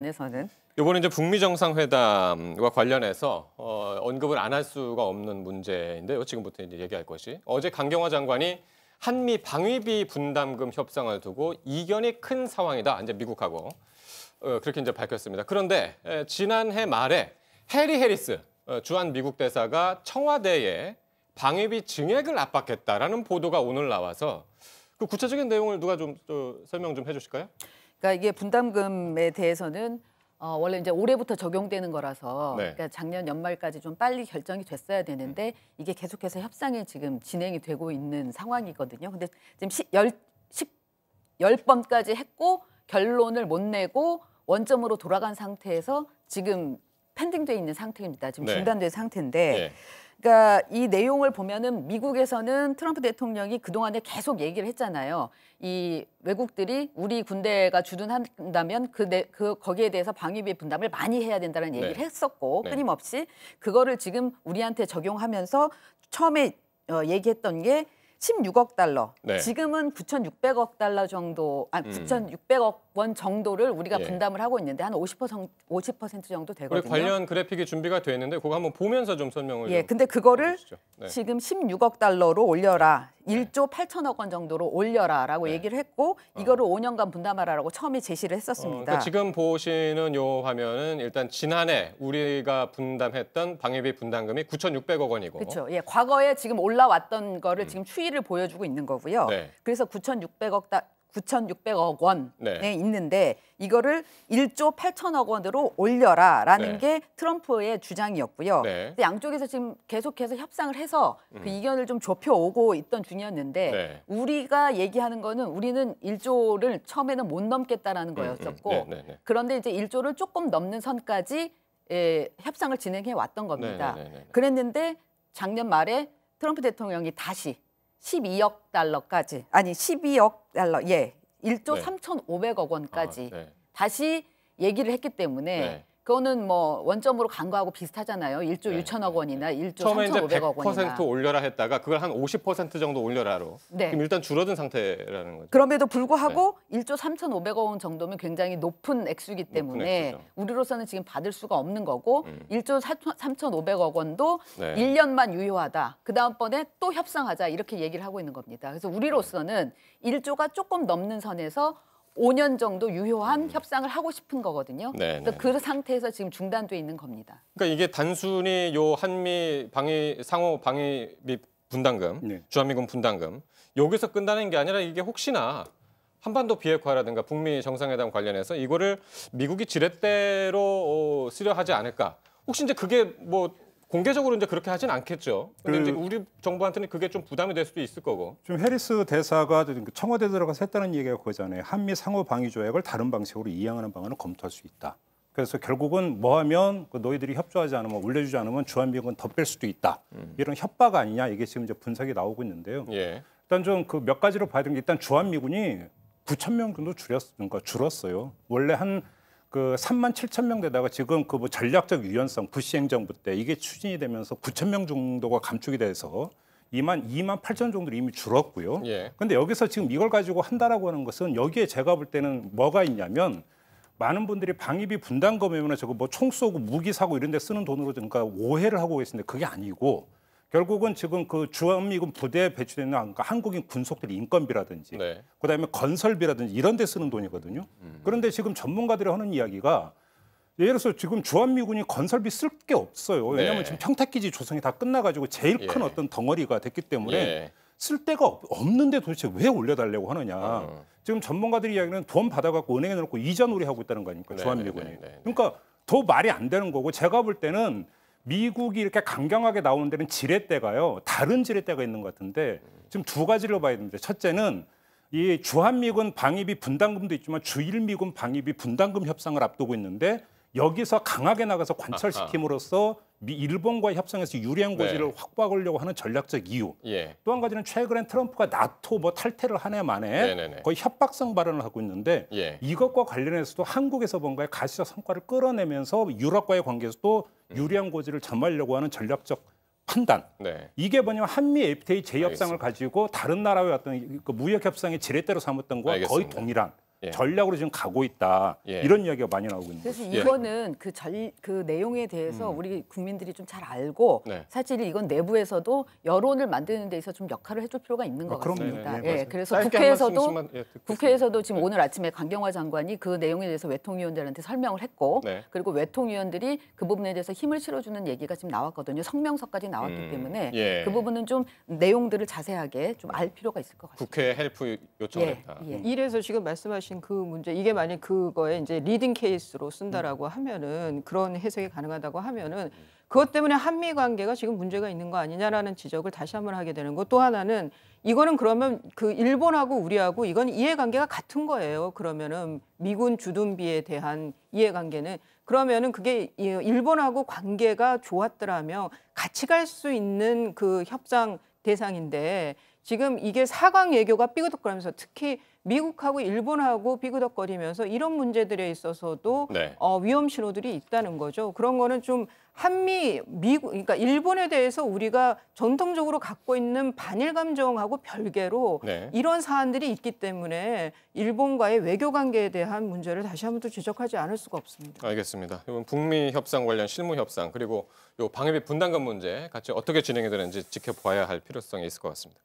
에서는 이번에 이제 북미 정상회담과 관련해서 언급을 안 할 수가 없는 문제인데요. 지금부터 이제 얘기할 것이 어제 강경화 장관이 한미 방위비 분담금 협상을 두고 이견이 큰 상황이다. 이제 미국하고 그렇게 이제 밝혔습니다. 그런데 지난해 말에 해리 해리스 주한 미국 대사가 청와대에 방위비 증액을 압박했다라는 보도가 오늘 나와서 그 구체적인 내용을 누가 좀 설명 좀 해주실까요? 그러니까 이게 분담금에 대해서는 원래 이제 올해부터 적용되는 거라서 네. 그러니까 작년 연말까지 좀 빨리 결정이 됐어야 되는데 이게 계속해서 협상이 지금 진행이 되고 있는 상황이거든요. 근데 지금 10번까지 했고 결론을 못 내고 원점으로 돌아간 상태에서 지금 펜딩돼 있는 상태입니다. 지금 네. 중단된 상태인데 네. 그러니까 이 내용을 보면은 미국에서는 트럼프 대통령이 그동안에 계속 얘기를 했잖아요. 이 외국들이 우리 군대가 주둔한다면 거기에 대해서 방위비 분담을 많이 해야 된다는 얘기를 네. 했었고 네. 끊임없이 그거를 지금 우리한테 적용하면서 처음에 얘기했던 게 16억 달러. 네. 지금은 9,600억 달러 정도, 9,600억 원 정도를 우리가 예. 분담을 하고 있는데 한 50% 정도 우리 되거든요. 관련 그래픽이 준비가 되어 있는데 그거 한번 보면서 좀 설명을 예, 좀 근데 그거를 해주시죠. 네. 지금 16억 달러로 올려라. 네. 1조 8천억 원 정도로 올려라라고 네. 얘기를 했고 이거를 5년간 분담하라라고 처음에 제시를 했었습니다. 그러니까 지금 보시는 요 화면은 일단 지난해 우리가 분담했던 방위비 분담금이 9,600억 원이고. 그렇죠. 예, 과거에 지금 올라왔던 거를 지금 추이를 보여주고 있는 거고요. 네. 그래서 9,600억 원에 네. 있는데 이거를 1조 8천억 원으로 올려라라는 네. 게 트럼프의 주장이었고요. 네. 근데 양쪽에서 지금 계속해서 협상을 해서 그 이견을 좀 좁혀오고 있던 중이었는데 네. 우리가 얘기하는 거는 우리는 1조를 처음에는 못 넘겠다라는 거였었고 네, 네, 네. 그런데 이제 1조를 조금 넘는 선까지 협상을 진행해 왔던 겁니다. 네, 네, 네, 네. 그랬는데 작년 말에 트럼프 대통령이 다시 12억 달러, 예, 1조 네. 3,500억 원까지 네. 다시 얘기를 했기 때문에 네. 그거는 뭐 원점으로 간 거하고 비슷하잖아요. 1조 네, 6천억 원이나 1조 처음에 이제 3,500억 100% 원이나. 올려라 했다가 그걸 한 50% 정도 올려라로. 네. 지금 일단 줄어든 상태라는 거죠. 그럼에도 불구하고 1조 3,500억 원 정도면 굉장히 높은 액수이기 때문에 액수죠. 우리로서는 지금 받을 수가 없는 거고 1조 3,500억 원도 네. 1년만 유효하다. 그다음번에 또 협상하자 이렇게 얘기를 하고 있는 겁니다. 그래서 우리로서는 1조가 조금 넘는 선에서 5년 정도 유효한 협상을 하고 싶은 거거든요. 네, 그래서 네. 그 상태에서 지금 중단돼 있는 겁니다. 그러니까 이게 단순히 요 한미 상호 방위비 분담금, 네. 주한미군 분담금 여기서 끝나는 게 아니라 이게 혹시나 한반도 비핵화라든가 북미 정상회담 관련해서 이거를 미국이 지렛대로 쓰려 하지 않을까? 혹시 이제 그게 뭐 공개적으로 이제 그렇게 하진 않겠죠. 근데 이제 우리 정부한테는 그게 좀 부담이 될 수도 있을 거고. 좀 해리스 대사가 청와대 들어가서 했다는 얘기가 그거잖아요. 한미 상호 방위 조약을 다른 방식으로 이행하는 방안을 검토할 수 있다. 그래서 결국은 뭐하면 너희들이 협조하지 않으면 올려주지 않으면 주한미군 더 뺄 수도 있다. 이런 협박 아니냐 이게 지금 이제 분석이 나오고 있는데요. 예. 일단 좀 그 몇 가지로 봐야 되는 게 일단 주한미군이 9,000명 정도 줄었어요. 원래 한 그 37,000명 되다가 지금 그 뭐 전략적 유연성 부시 행정부 때 이게 추진이 되면서 9,000명 정도가 감축이 돼서 2만 8천 정도로 이미 줄었고요. 예. 근데 여기서 지금 이걸 가지고 한다라고 하는 것은 여기에 제가 볼 때는 뭐가 있냐면 많은 분들이 방위비 분담금이면 저거 뭐 총 쏘고 무기 사고 이런 데 쓰는 돈으로 그러니까 오해를 하고 계시는데 그게 아니고 결국은 지금 그 주한미군 부대에 배치되는 그러니까 한국인 군속들 인건비라든지 네. 그다음에 건설비라든지 이런 데 쓰는 돈이거든요. 그런데 지금 전문가들이 하는 이야기가 예를 들어서 지금 주한미군이 건설비 쓸 게 없어요. 왜냐하면 네. 지금 평택기지 조성이 다 끝나가지고 제일 큰 예. 어떤 덩어리가 됐기 때문에 예. 쓸 데가 없는데 도대체 왜 올려달라고 하느냐. 지금 전문가들이 이야기는 돈 받아갖고 은행에 넣고 이자 놀이하고 있다는 거 아닙니까? 네, 주한미군이. 네, 네, 네. 그러니까 더 말이 안 되는 거고 제가 볼 때는 미국이 이렇게 강경하게 나오는 데는 지렛대가요. 다른 지렛대가 있는 것 같은데 지금 두 가지로 봐야 됩니다. 첫째는 이 주한미군 방위비 분담금도 있지만 주일미군 방위비 분담금 협상을 앞두고 있는데 여기서 강하게 나가서 관철시킴으로써 일본과의 협상에서 유리한 고지를 네. 확보하려고 하는 전략적 이유. 예. 또 한 가지는 최근에 트럼프가 나토 뭐 탈퇴를 한 해 만에 네네네. 거의 협박성 발언을 하고 있는데 예. 이것과 관련해서도 한국에서 뭔가의 가시적 성과를 끌어내면서 유럽과의 관계에서도 유리한 고지를 점하려고 하는 전략적 판단. 네. 이게 뭐냐면 한미 FTA 재협상을 가지고 다른 나라의 어떤 그 무역 협상의 지렛대로 삼았던 거와 거의 알겠습니다. 동일한 예. 전략으로 지금 가고 있다. 예. 이런 이야기가 많이 나오고 있는 그래서 거죠. 예. 이거는 그 내용에 대해서 우리 국민들이 좀 잘 알고 네. 사실 이건 내부에서도 여론을 만드는 데 있어서 좀 역할을 해줄 필요가 있는 것 그럼요. 같습니다. 네, 네, 예, 맞아요. 그래서 짧게 한 국회에서도 말씀씩만, 예, 듣겠습니다. 국회에서도 지금 네. 오늘 아침에 강경화 장관이 그 내용에 대해서 외통위원들한테 설명을 했고 네. 그리고 외통위원들이 그 부분에 대해서 힘을 실어주는 얘기가 지금 나왔거든요. 성명서까지 나왔기 때문에 예. 그 부분은 좀 내용들을 자세하게 좀 알 필요가 있을 것 같습니다. 국회 헬프 요청을 예, 했다. 예. 이래서 지금 말씀하신 그 문제, 이게 만약 그거에 이제 리딩 케이스로 쓴다라고 하면은, 그런 해석이 가능하다고 하면은 그것 때문에 한미 관계가 지금 문제가 있는 거 아니냐라는 지적을 다시 한번 하게 되는 거. 또 하나는 이거는 그러면 그 일본하고 우리하고 이건 이해관계가 같은 거예요. 그러면은 미군 주둔비에 대한 이해관계는, 그러면은 그게 일본하고 관계가 좋았더라면 같이 갈 수 있는 그 협상 대상인데, 지금 이게 사강 외교가 삐그덕거리면서 특히 미국하고 일본하고 삐그덕거리면서 이런 문제들에 있어서도 네. 위험 신호들이 있다는 거죠. 그런 거는 좀 한미, 미국, 그러니까 일본에 대해서 우리가 전통적으로 갖고 있는 반일 감정하고 별개로 네. 이런 사안들이 있기 때문에 일본과의 외교 관계에 대한 문제를 다시 한번 또 지적하지 않을 수가 없습니다. 알겠습니다. 이번 북미 협상 관련 실무 협상 그리고 요 방위비 분담금 문제 같이 어떻게 진행이 되는지 지켜봐야 할 필요성이 있을 것 같습니다.